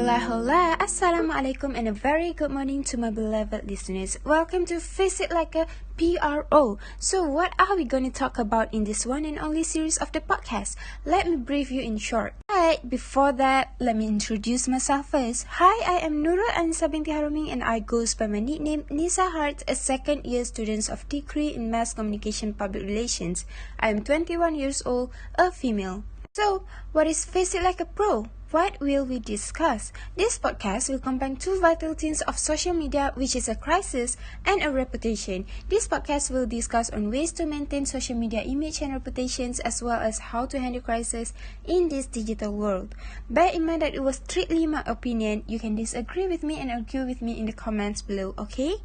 Hola, Assalamualaikum and a very good morning to my beloved listeners. Welcome to Face It Like a PRO. So what are we going to talk about in this one and only series of the podcast? Let me brief you in short. Alright, before that, let me introduce myself first. Hi, I am Nurul Anissa binti Harumi and I goes by my nickname Nisa Hart, a second year student of degree in Mass Communication Public Relations. I am 21 years old, a female. So, what is Face It Like a Pro? What will we discuss? This podcast will combine two vital things of social media, which is a crisis and a reputation. This podcast will discuss on ways to maintain social media image and reputations, as well as how to handle crisis in this digital world. Bear in mind that it was strictly my opinion. You can disagree with me and argue with me in the comments below, okay?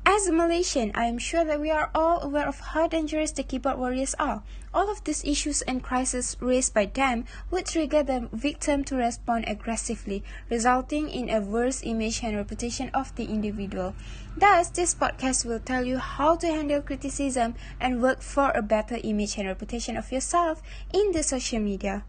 As a Malaysian, I am sure that we are all aware of how dangerous the keyboard warriors are. All of these issues and crises raised by them would trigger the victim to respond aggressively, resulting in a worse image and reputation of the individual. Thus, this podcast will tell you how to handle criticism and work for a better image and reputation of yourself in the social media.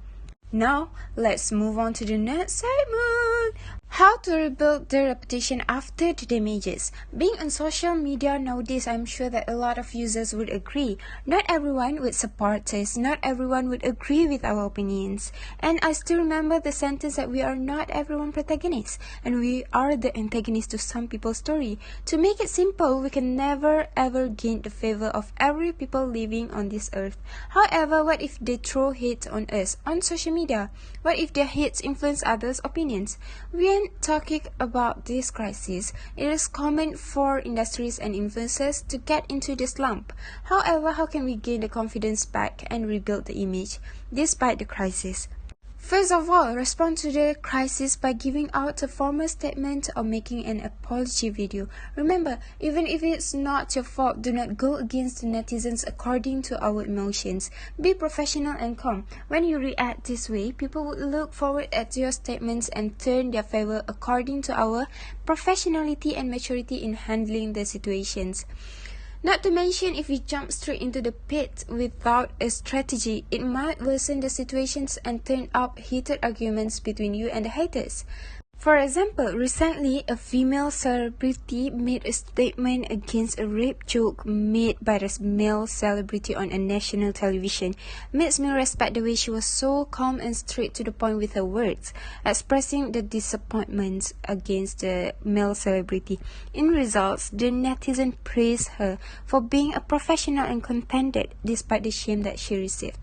Now, let's move on to the next segment. How to rebuild the reputation after the damages. Being on social media nowadays, I'm sure that a lot of users would agree. Not everyone would support us. Not everyone would agree with our opinions. And I still remember the sentence that we are not everyone protagonists, and we are the antagonist to some people's story. To make it simple, we can never ever gain the favor of every people living on this earth. However, what if they throw hate on us on social media? What if their hates influence others' opinions? When talking about this crisis, it is common for industries and influencers to get into this slump. However, how can we gain the confidence back and rebuild the image despite the crisis? First of all, respond to the crisis by giving out a formal statement or making an apology video. Remember, even if it's not your fault, do not go against the netizens according to our emotions. Be professional and calm. When you react this way, people will look forward at your statements and turn their favor according to our professionality and maturity in handling the situations. Not to mention, if we jump straight into the pit without a strategy, it might worsen the situations and turn up heated arguments between you and the haters. For example, recently a female celebrity made a statement against a rape joke made by a male celebrity on a national television. Makes me respect the way she was so calm and straight to the point with her words, expressing the disappointment against the male celebrity. In results, the netizen praised her for being a professional and contented despite the shame that she received.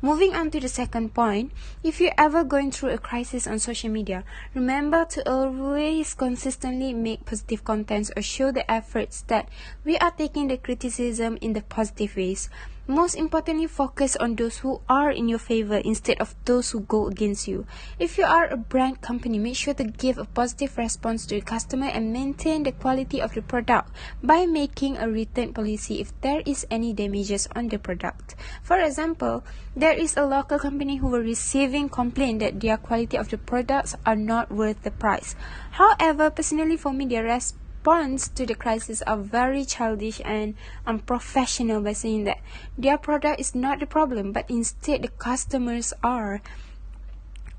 Moving on to the second point, if you're ever going through a crisis on social media, remember to always consistently make positive contents or show the efforts that we are taking the criticism in the positive ways. Most importantly, focus on those who are in your favor instead of those who go against you. If you are a brand company, make sure to give a positive response to the customer and maintain the quality of the product by making a return policy if there is any damages on the product. For example, there is a local company who were receiving complaint that their quality of the products are not worth the price. However, personally for me, their response to the crisis are very childish and unprofessional by saying that their product is not the problem, but instead the customers are.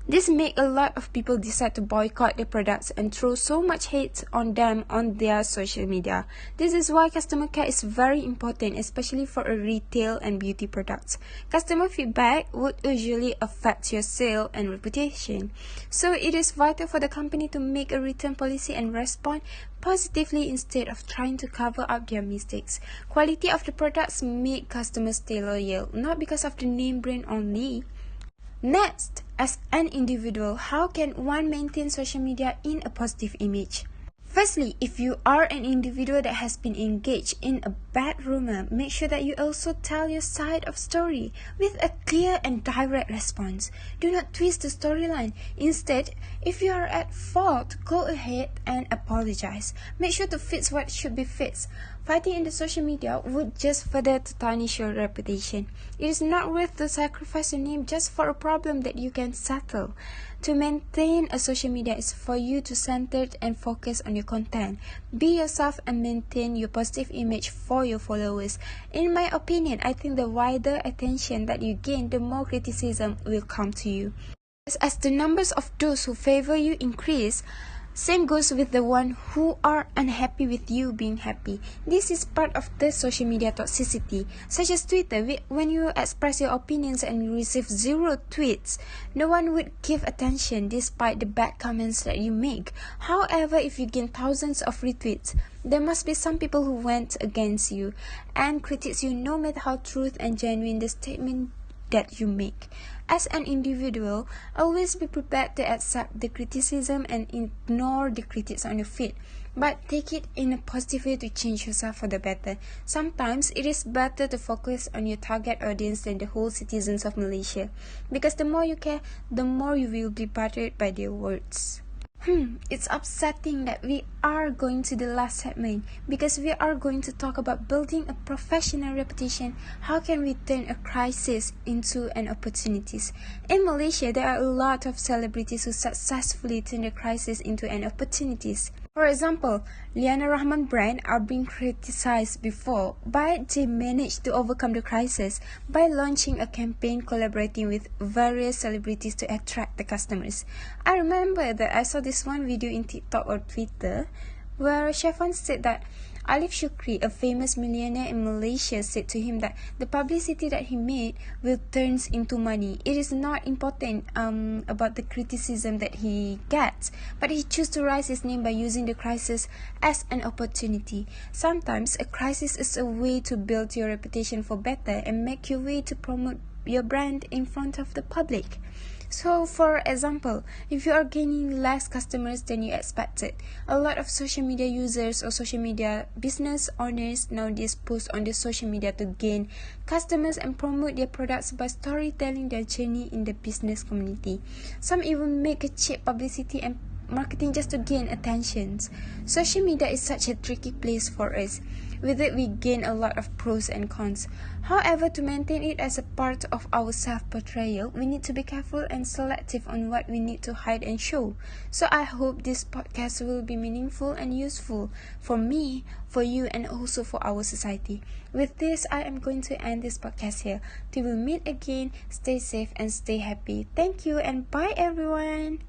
This make a lot of people decide to boycott the products and throw so much hate on them on their social media. This is why customer care is very important, especially for a retail and beauty products. Customer feedback would usually affect your sale and reputation. So it is vital for the company to make a return policy and respond positively instead of trying to cover up their mistakes. Quality of the products make customers stay loyal, not because of the name brand only. Next, as an individual, how can one maintain social media in a positive image? Firstly, if you are an individual that has been engaged in a bad rumor, make sure that you also tell your side of story with a clear and direct response. Do not twist the storyline. Instead, if you are at fault, go ahead and apologize. Make sure to fix what should be fixed. Fighting in the social media would just further to tarnish your reputation. It is not worth to sacrifice your name just for a problem that you can settle. To maintain a social media is for you to center and focus on your content. Be yourself and maintain your positive image for your followers. In my opinion, I think the wider attention that you gain, the more criticism will come to you. As the numbers of those who favor you increase, same goes with the one who are unhappy with you being happy. This is part of the social media toxicity, such as Twitter. When you express your opinions and you receive 0 tweets, no one would give attention despite the bad comments that you make. However, if you gain thousands of retweets, there must be some people who went against you and critics you no matter how truth and genuine the statement that you make. As an individual, always be prepared to accept the criticism and ignore the critics on your feed, but take it in a positive way to change yourself for the better. Sometimes it is better to focus on your target audience than the whole citizens of Malaysia, because the more you care, the more you will be bothered by their words. It's upsetting that we are going to the last segment because we are going to talk about building a professional reputation. How can we turn a crisis into an opportunity? In Malaysia, there are a lot of celebrities who successfully turn a crisis into an opportunity. For example, Liana Rahman brand are being criticized before, but they managed to overcome the crisis by launching a campaign collaborating with various celebrities to attract the customers. I remember that I saw this one video in TikTok or Twitter where Shefan said that Alif Shukri, a famous millionaire in Malaysia, said to him that the publicity that he made will turn into money. It is not important about the criticism that he gets, but he chose to rise his name by using the crisis as an opportunity. Sometimes a crisis is a way to build your reputation for better and make your way to promote your brand in front of the public. So, for example, if you are gaining less customers than you expected, a lot of social media users or social media business owners nowadays post on the social media to gain customers and promote their products by storytelling their journey in the business community. Some even make a cheap publicity and marketing just to gain attention. Social media is such a tricky place for us. With it, we gain a lot of pros and cons. However, to maintain it as a part of our self-portrayal, we need to be careful and selective on what we need to hide and show. So I hope this podcast will be meaningful and useful for me, for you, and also for our society. With this, I am going to end this podcast here. Till we meet again, stay safe and stay happy. Thank you and bye everyone.